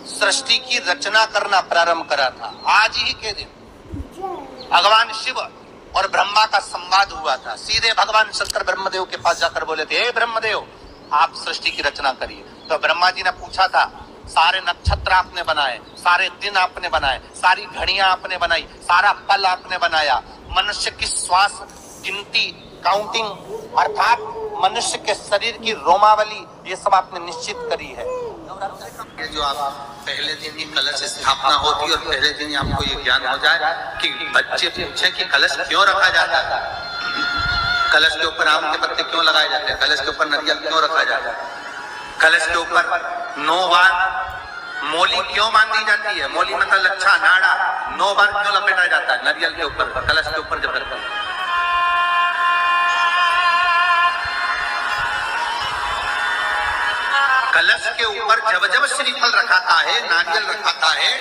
सृष्टि की रचना करना प्रारंभ करा था। आज ही के दिन भगवान शिव और ब्रह्मा का संवाद हुआ था। सीधे भगवान शंकर ब्रह्मदेव के पास जाकर बोले थे, हे ब्रह्मदेव, आप सृष्टि की रचना करिए। तो ब्रह्मा जी ने पूछा था, सारे नक्षत्र आपने बनाए, सारे दिन आपने बनाए, सारी घड़ियां आपने बनाई, सारा पल आपने बनाया, मनुष्य की श्वास गिनती काउंटिंग अर्थात मनुष्य के शरीर की रोमावली ये सब आपने निश्चित करी है। ये जो आप पहले दिन ही कलश स्थापना होती है और पहले दिन ही आपको ये ज्ञान हो जाए कि बच्चे पूछे कि कलश क्यों रखा जाता है, कलश के ऊपर आम के पत्ते क्यों लगाए जाते हैं, कलश के ऊपर नारियल क्यों रखा जाता है, कलश के ऊपर 9 बार मोली क्यों बांधी जाती है, मोली मतलब लच्छा नाड़ा 9 बार क्यों लपेटा जाता है नारियल के ऊपर, कलश के ऊपर जब रखते हैं। कलश के ऊपर जब जब श्रीफल रखाता है, नारियल रखाता है,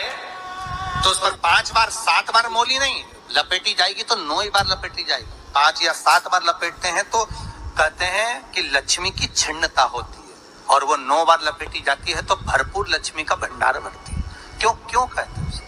तो उस पर 5 बार 7 बार मोली नहीं लपेटी जाएगी, तो 9 ही बार लपेटी जाएगी। 5 या 7 बार लपेटते हैं तो कहते हैं कि लक्ष्मी की छिन्नता होती है, और वो 9 बार लपेटी जाती है तो भरपूर लक्ष्मी का भंडार बढ़ती है। क्यों क्यों कहते हैं?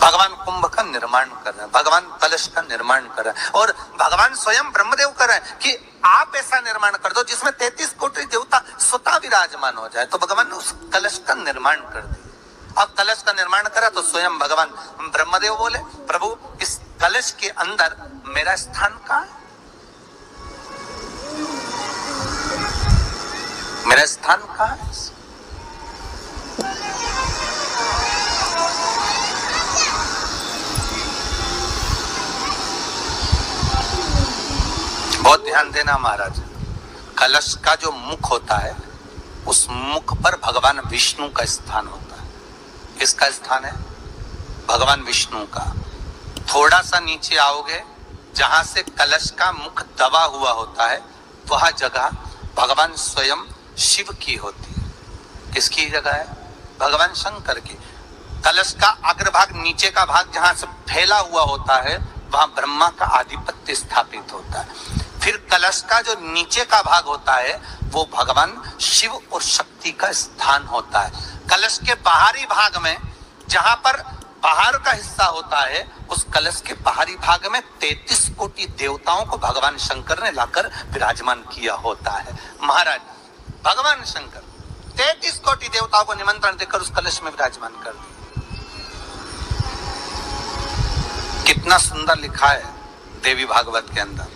भगवान कुंभ का निर्माण कर रहे हैं, भगवान कलश का निर्माण कर रहे हैं, और भगवान स्वयं ब्रह्मदेव कर रहे हैं कि आप ऐसा निर्माण कर दो जिसमें 33 कोटि देवता स्वतः विराजमान हो जाए। तो भगवान ने उस कलश का निर्माण कर दिया। अब कलश का निर्माण करा तो स्वयं भगवान ब्रह्मदेव बोले, प्रभु इस कलश के अंदर मेरा स्थान कहाँ है, मेरा स्थान कहाँ है? बहुत ध्यान देना महाराज, कलश का जो मुख होता है उस मुख पर भगवान विष्णु का स्थान होता है। किसका स्थान है? भगवान विष्णु का। थोड़ा सा नीचे आओगे, जहां से कलश का मुख दबा हुआ होता है वह जगह भगवान स्वयं शिव की होती है। किसकी जगह है? भगवान शंकर की। कलश का अग्रभाग, नीचे का भाग जहां से फैला हुआ होता है वहां ब्रह्मा का आधिपत्य स्थापित होता है। फिर कलश का जो नीचे का भाग होता है वो भगवान शिव और शक्ति का स्थान होता है। कलश के बाहरी भाग में, जहां पर बाहर का हिस्सा होता है, उस कलश के बाहरी भाग में 33 कोटि देवताओं को भगवान शंकर ने लाकर विराजमान किया होता है। महाराज भगवान शंकर 33 कोटि देवताओं को निमंत्रण देकर उस कलश में विराजमान कर दिया। कितना सुंदर लिखा है देवी भागवत के अंदर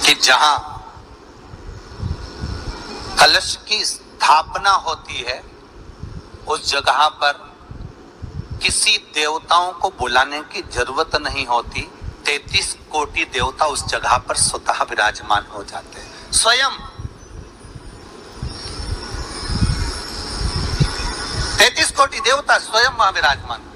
कि जहां कलश की स्थापना होती है उस जगह पर किसी देवताओं को बुलाने की जरूरत नहीं होती। 33 कोटि देवता उस जगह पर स्वतः विराजमान हो जाते हैं। स्वयं 33 कोटि देवता स्वयं वहां विराजमान।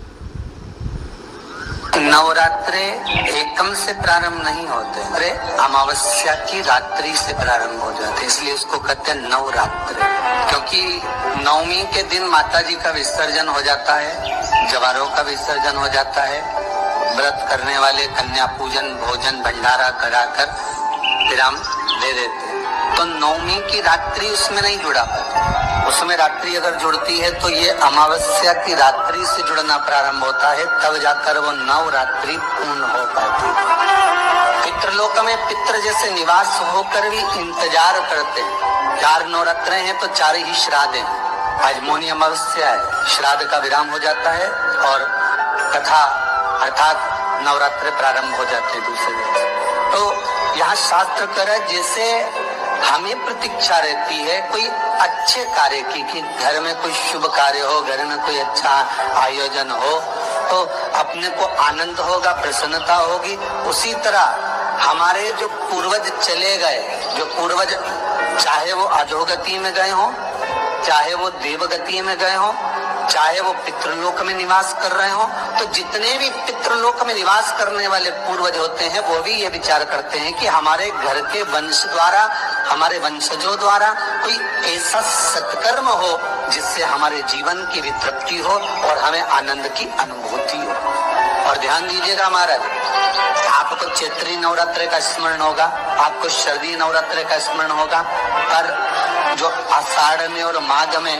नवरात्रे एकम से प्रारंभ नहीं होते, अरे अमावस्या की रात्रि से प्रारंभ हो जाते, इसलिए उसको कहते हैं नवरात्रि। क्योंकि नवमी के दिन माता जी का विसर्जन हो जाता है, जवारों का विसर्जन हो जाता है, व्रत करने वाले कन्या पूजन भोजन भंडारा कराकर विराम दे देते हैं। तो नवमी की रात्रि उसमें नहीं जुड़ा पाती, उसमें रात्रि अगर जुड़ती है तो ये अमावस्या की रात्रि से जुड़ना प्रारंभ होता है, तब जाकर वो नवरात्रि पूर्ण हो पाती है। पितृलोक में पितृ जैसे निवास होकर भी इंतजार करते हैं। 4 नवरात्रे हैं तो 4 ही श्राद्ध हैं। आज मौनी अमावस्या है, श्राद्ध का विराम हो जाता है और कथा अर्थात नवरात्रे प्रारंभ हो जाते हैं दूसरे दिन। तो यहाँ शास्त्र कह रहा है जैसे हमें प्रतीक्षा रहती है कोई अच्छे कार्य की, कि घर में कोई शुभ कार्य हो, घर में कोई अच्छा आयोजन हो तो अपने को आनंद होगा, प्रसन्नता होगी। उसी तरह हमारे जो पूर्वज चले गए, जो पूर्वज चाहे वो अधोगति में गए हो, चाहे वो देवगति में गए हो, चाहे वो पितृलोक में निवास कर रहे हो, तो जितने भी पितृलोक में निवास करने वाले पूर्वज होते हैं वो भी ये विचार करते हैं कि हमारे घर के वंश द्वारा, हमारे वंशजों द्वारा कोई ऐसा सत्कर्म हो जिससे हमारे जीवन की भी तृप्ति हो और हमें आनंद की अनुभूति हो। और ध्यान दीजिएगा महाराज, आपको चैत्री नवरात्र का स्मरण होगा, आपको शरदी नवरात्र का स्मरण होगा, पर जो आषाढ़ में और माघ में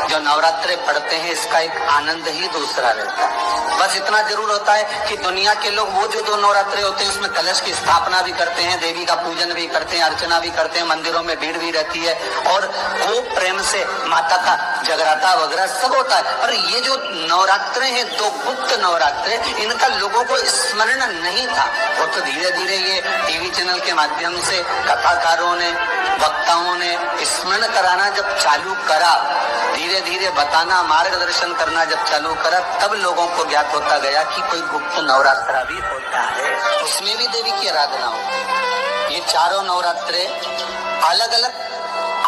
जो नवरात्रे पढ़ते हैं इसका एक आनंद ही दूसरा रहता है। बस इतना जरूर होता है कि दुनिया के लोग वो जो 2 नवरात्रे होते हैं उसमें कलश की स्थापना भी करते हैं, देवी का पूजन भी करते हैं, अर्चना भी करते हैं, मंदिरों में भीड़ भी रहती है और वो प्रेम से माता का जगराता वगैरह सब होता है। पर ये जो नवरात्रे हैं 2 गुप्त नवरात्रे, इनका लोगों को स्मरण नहीं था। वो तो धीरे धीरे ये टीवी चैनल के माध्यम से कथाकारों ने, वक्ताओं ने स्मरण कराना जब चालू करा, धीरे धीरे बताना, मार्गदर्शन करना जब चालू करा, तब लोगों को ज्ञात होता गया कि कोई गुप्त नवरात्रा भी होता है, उसमें भी देवी की आराधना होती है। ये चारों नवरात्रे अलग अलग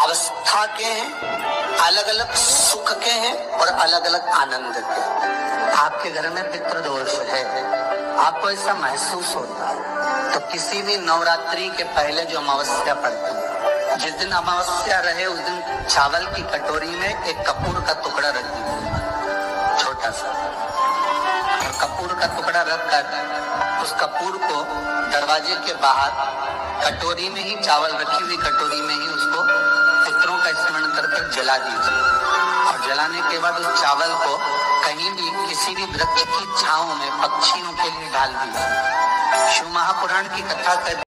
अवस्था के हैं, अलग अलग सुख के हैं और अलग अलग आनंद के हैं। आपके घर में पितृदोष है, आपको ऐसा महसूस होता है, तो किसी भी नवरात्रि के पहले जो अमावस्या पड़ती है, जिस दिन अमावस्या रहे उस दिन चावल की कटोरी में एक कपूर का टुकड़ा रख दीजिए, छोटा सा, और कपूर का टुकड़ा रखकर उस कपूर को दरवाजे के बाहर कटोरी में ही, चावल रखी हुई कटोरी में ही उसको पितरों का स्मरण कर जला दीजिए। और जलाने के बाद उस चावल को कहीं भी किसी भी वृक्ष की छांव में पक्षियों के लिए डाल दीजिए। शिव महापुराण की कथा